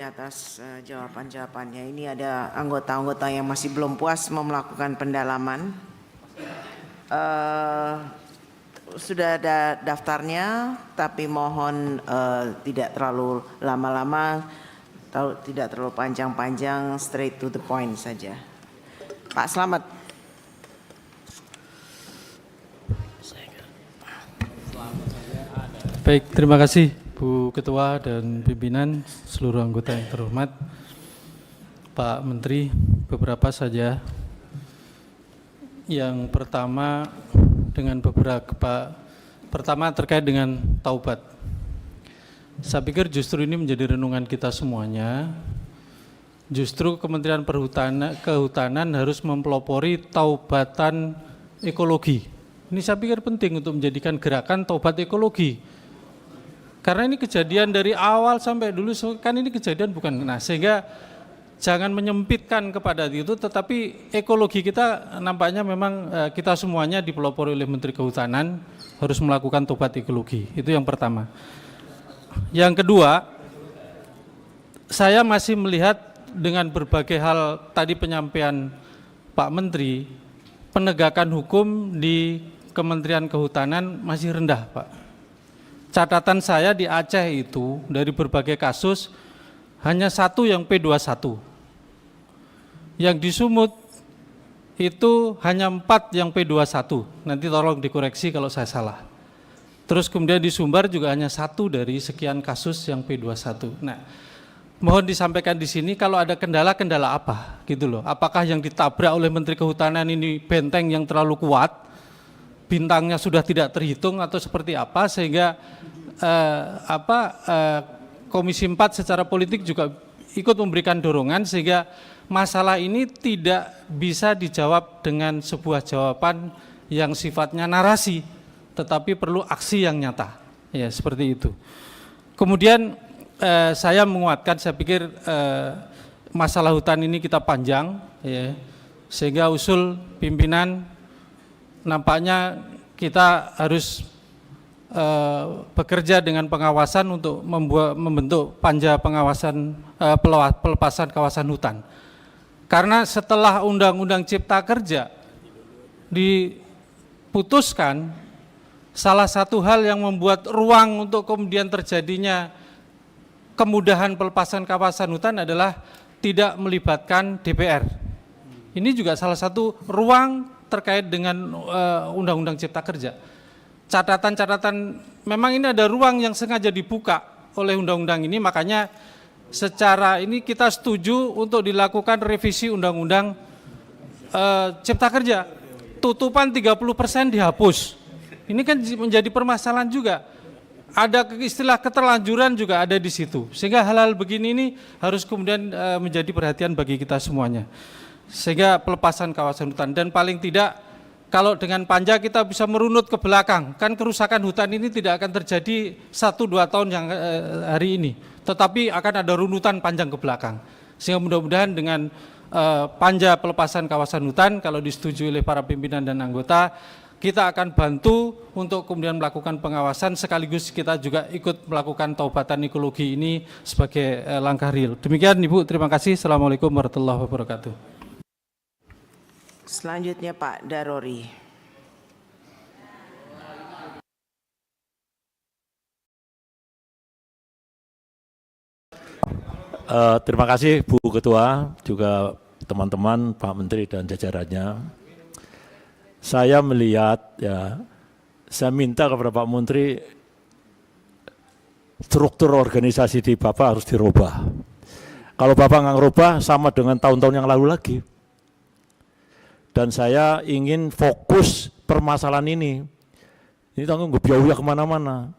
Atas jawaban-jawabannya. Ini ada anggota-anggota yang masih belum puas mau melakukan pendalaman. Sudah ada daftarnya, tapi mohon tidak terlalu lama-lama, tidak terlalu panjang-panjang, straight to the point saja. Pak Slamet. Baik, terima kasih Bu Ketua dan pimpinan, seluruh anggota yang terhormat. Pak Menteri, beberapa saja. Yang pertama pertama terkait dengan taubat. Saya pikir justru ini menjadi renungan kita semuanya. Justru Kementerian Kehutanan harus mempelopori taubatan ekologi. Ini saya pikir penting untuk menjadikan gerakan taubat ekologi. Karena ini kejadian dari awal sampai dulu, kan ini kejadian bukan. Nah, sehingga jangan menyempitkan kepada itu, tetapi ekologi kita nampaknya memang kita semuanya dipelopori oleh Menteri Kehutanan harus melakukan tobat ekologi. Itu yang pertama. Yang kedua, saya masih melihat dengan berbagai hal tadi penyampaian Pak Menteri, penegakan hukum di Kementerian Kehutanan masih rendah, Pak. Catatan saya di Aceh itu dari berbagai kasus hanya satu yang P21. Yang di Sumut itu hanya 4 yang P21. Nanti tolong dikoreksi kalau saya salah. Terus kemudian di Sumbar juga hanya 1 dari sekian kasus yang P21. Nah, mohon disampaikan di sini kalau ada kendala-kendala apa gitu loh. Apakah yang ditabrak oleh Menteri Kehutanan ini benteng yang terlalu kuat? Bintangnya sudah tidak terhitung atau seperti apa sehingga Komisi 4 secara politik juga ikut memberikan dorongan sehingga masalah ini tidak bisa dijawab dengan sebuah jawaban yang sifatnya narasi, tetapi perlu aksi yang nyata. Ya, seperti itu. Kemudian saya menguatkan, saya pikir masalah hutan ini kita panjang, ya, sehingga usul pimpinan nampaknya kita harus bekerja dengan pengawasan untuk membentuk panja pengawasan pelepasan kawasan hutan. Karena setelah Undang-Undang Cipta Kerja diputuskan, salah satu hal yang membuat ruang untuk kemudian terjadinya kemudahan pelepasan kawasan hutan adalah tidak melibatkan DPR. Ini juga salah satu ruang terkait dengan Undang-Undang Cipta Kerja. Catatan-catatan, memang ini ada ruang yang sengaja dibuka oleh undang-undang ini, makanya secara ini kita setuju untuk dilakukan revisi Undang-Undang Cipta Kerja. Tutupan 30% dihapus. Ini kan menjadi permasalahan juga. Ada istilah keterlanjuran juga ada di situ. Sehingga hal-hal begini ini harus kemudian menjadi perhatian bagi kita semuanya. Sehingga pelepasan kawasan hutan, dan paling tidak kalau dengan panja kita bisa merunut ke belakang, kan kerusakan hutan ini tidak akan terjadi 1-2 tahun yang hari ini, tetapi akan ada runutan panjang ke belakang. Sehingga mudah-mudahan dengan panja pelepasan kawasan hutan, kalau disetujui oleh para pimpinan dan anggota, kita akan bantu untuk kemudian melakukan pengawasan, sekaligus kita juga ikut melakukan taubatan ekologi ini sebagai langkah real. Demikian Ibu, terima kasih. Assalamualaikum warahmatullahi wabarakatuh. Selanjutnya Pak Darori. Terima kasih Bu Ketua, juga teman-teman, Pak Menteri dan jajarannya. Saya melihat, ya, saya minta kepada Pak Menteri, struktur organisasi di Bapak harus dirubah. Kalau Bapak nggak ngerubah, sama dengan tahun-tahun yang lalu lagi. Dan saya ingin fokus permasalahan ini. Ini tanggung ngebiau kemana-mana.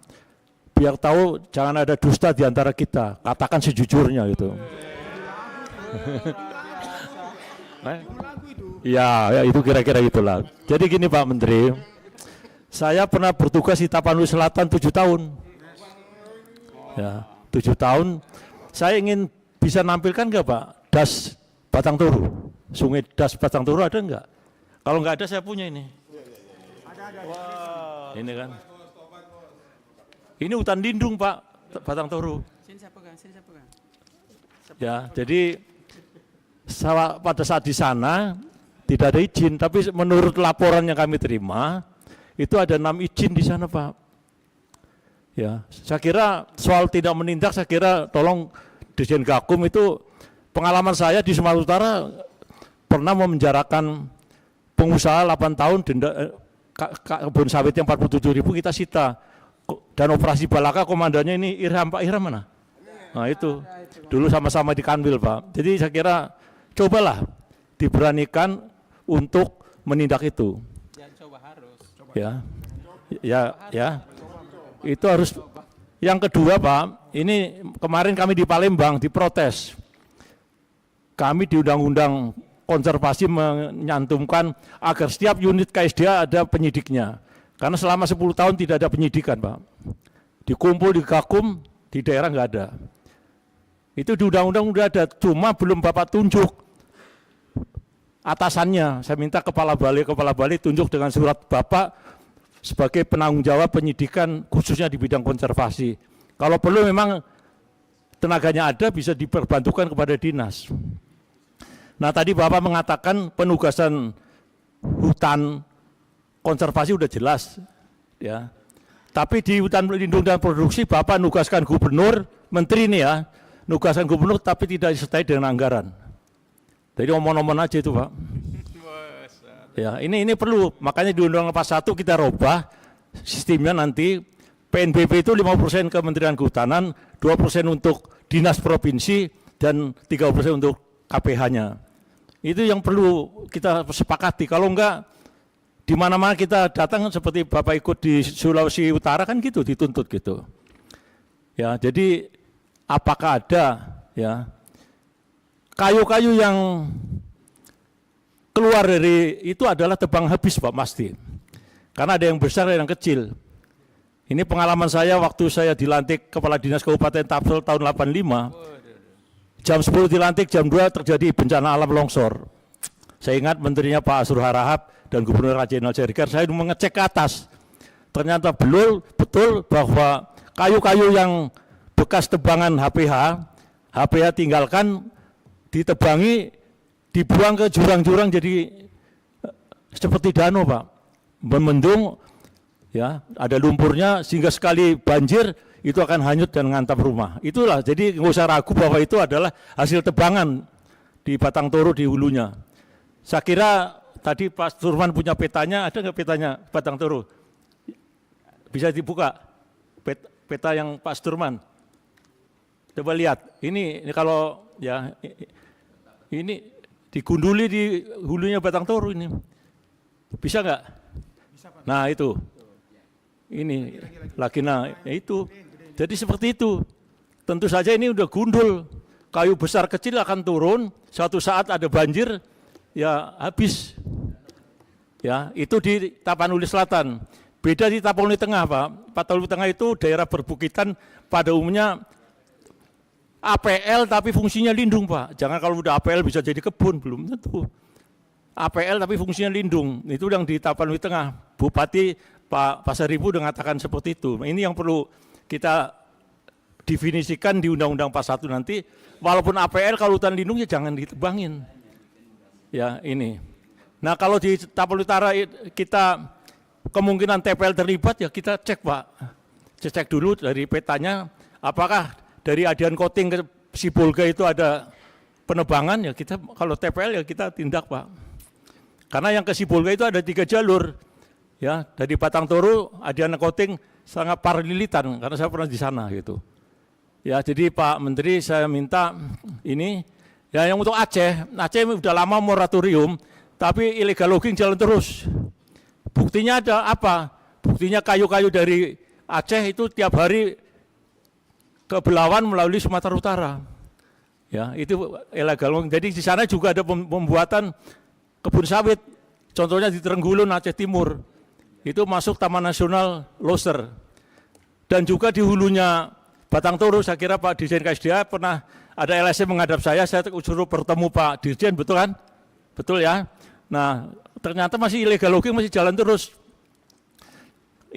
Biar tahu jangan ada dusta di antara kita. Katakan sejujurnya gitu. Ya itu kira-kira itulah. Jadi gini Pak Menteri, saya pernah bertugas di Tapanuli Selatan 7 tahun. Ya, 7 tahun. Saya ingin bisa nampilkan nggak Pak, das Batang Toru? Sungai Das Batang Toru ada enggak? Kalau enggak ada saya punya ini. Wah, ini kan. Ini hutan lindung Pak, Batang Toru. Ya, jadi pada saat di sana tidak ada izin, tapi menurut laporan yang kami terima itu ada 6 izin di sana, Pak. Ya, saya kira soal tidak menindak, saya kira tolong Dirjen Gakum itu, pengalaman saya di Sumatera Utara pernah memenjarakan pengusaha 8 tahun, denda kebun sawit yang 47.000 kita sita, dan operasi Balaka komandannya ini Irham, Pak Irham mana? Nah itu dulu sama-sama di Kanwil, Pak. Jadi saya kira cobalah diberanikan untuk menindak itu. Ya, ya. Itu harus. Yang kedua, Pak, ini kemarin kami di Palembang diprotes. Kami di Undang-Undang Konservasi menyantumkan agar setiap unit KSDA ada penyidiknya. Karena selama 10 tahun tidak ada penyidikan, Pak. Dikumpul di Gakum, di daerah nggak ada. Itu di undang-undang udah ada, cuma belum Bapak tunjuk atasannya. Saya minta kepala balai tunjuk dengan surat Bapak sebagai penanggung jawab penyidikan khususnya di bidang konservasi. Kalau perlu memang tenaganya ada, bisa diperbantukan kepada dinas. Nah tadi Bapak mengatakan penugasan hutan konservasi udah jelas, ya. Tapi di hutan lindung dan produksi Bapak nugaskan gubernur, menteri ini ya, nugaskan gubernur tapi tidak disertai dengan anggaran. Jadi omong-omong aja itu, Pak. Ya, ini perlu, makanya di Undang-Undang 41 kita robah sistemnya nanti PNBP itu 5% Kementerian Kehutanan, 2% untuk dinas provinsi dan 3% untuk KPH-nya. Itu yang perlu kita sepakati. Kalau enggak, di mana-mana kita datang seperti Bapak ikut di Sulawesi Utara kan gitu, dituntut gitu. Ya, jadi apakah ada ya kayu-kayu yang keluar dari itu adalah tebang habis, Pak, pasti. Karena ada yang besar, ada yang kecil. Ini pengalaman saya waktu saya dilantik Kepala Dinas Kabupaten Tapsel tahun 85. Jam 10 dilantik, jam 2 terjadi bencana alam longsor. Saya ingat menterinya Pak Asrul Harahap dan Gubernur Rajenal Jerigar, saya mengecek ke atas. Ternyata betul bahwa kayu-kayu yang bekas tebangan HPH tinggalkan, ditebangi, dibuang ke jurang-jurang jadi seperti danau, Pak. Memendung, ya, ada lumpurnya sehingga sekali banjir itu akan hanyut dan ngantap rumah. Itulah, jadi nggak usah ragu bahwa itu adalah hasil tebangan di Batang Toru di hulunya. Saya kira tadi Pak Surman punya petanya, ada nggak petanya Batang Toru? Bisa dibuka peta yang Pak Surman. Coba lihat, ini kalau ya ini digunduli di hulunya Batang Toru ini. Bisa nggak? Nah itu, ini lagi itu. Jadi seperti itu. Tentu saja ini udah gundul. Kayu besar kecil akan turun. Suatu saat ada banjir, ya habis. Ya, itu di Tapanuli Selatan. Beda di Tapanuli Tengah, Pak. Tapanuli Tengah itu daerah perbukitan pada umumnya APL tapi fungsinya lindung, Pak. Jangan kalau udah APL bisa jadi kebun, belum tentu. APL tapi fungsinya lindung. Itu yang di Tapanuli Tengah. Bupati Pak Pasaribu udah mengatakan seperti itu. Ini yang perlu kita definisikan di Undang-Undang 41 nanti. Walaupun APL kalau hutan lindung ya jangan ditebangin. Ya ini. Nah kalau di Tapanuli Utara kita kemungkinan TPL terlibat ya kita cek, Pak. Cek dulu dari petanya apakah dari Adian Koting ke Sibolga itu ada penebangan, ya kita kalau TPL ya kita tindak, Pak. Karena yang ke Sibolga itu ada 3 jalur. Ya, dari Batang Toru, Adian Koting sangat paralilitan karena saya pernah di sana gitu. Ya, jadi Pak Menteri saya minta ini ya yang untuk Aceh udah lama moratorium tapi illegal logging jalan terus. Buktinya ada apa? Buktinya kayu-kayu dari Aceh itu tiap hari ke Belawan melalui Sumatera Utara. Ya, itu illegal logging. Jadi di sana juga ada pembuatan kebun sawit. Contohnya di Trenggulun, Aceh Timur. Itu masuk Taman Nasional Loser. Dan juga di hulunya Batang Toru, saya kira Pak Dirjen KSDA pernah ada LSM menghadap saya suruh bertemu Pak Dirjen, betul kan? Betul ya? Nah, ternyata masih illegal logging, masih jalan terus.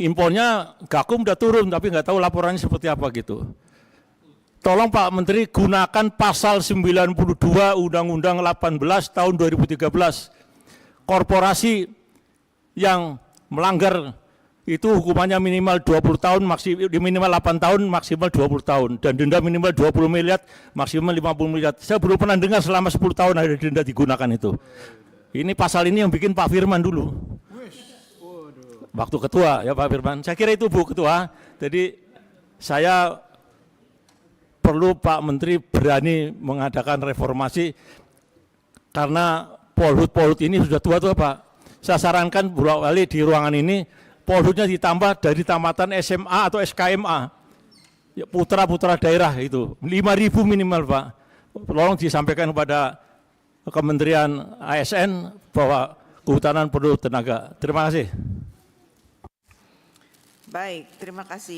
Impornya Gakum udah turun, tapi nggak tahu laporannya seperti apa gitu. tolong Pak Menteri gunakan pasal 92 Undang-Undang 18 tahun 2013. Korporasi yang melanggar itu hukumannya minimal 20 tahun, minimal 8 tahun, maksimal 20 tahun. Dan denda minimal 20 miliar, maksimal 50 miliar. Saya belum pernah dengar selama 10 tahun ada denda digunakan itu. Ini pasal ini yang bikin Pak Firman dulu. Waktu ketua ya Pak Firman. Saya kira itu Bu Ketua. Jadi saya perlu Pak Menteri berani mengadakan reformasi karena polhut ini sudah tua-tua Pak. Saya sarankan bolak-balik di ruangan ini polhutnya ditambah dari tamatan SMA atau SKMA. Ya, putra-putra daerah itu 5.000 minimal Pak. Tolong disampaikan kepada Kementerian ASN bahwa kehutanan perlu tenaga. Terima kasih. Baik, terima kasih.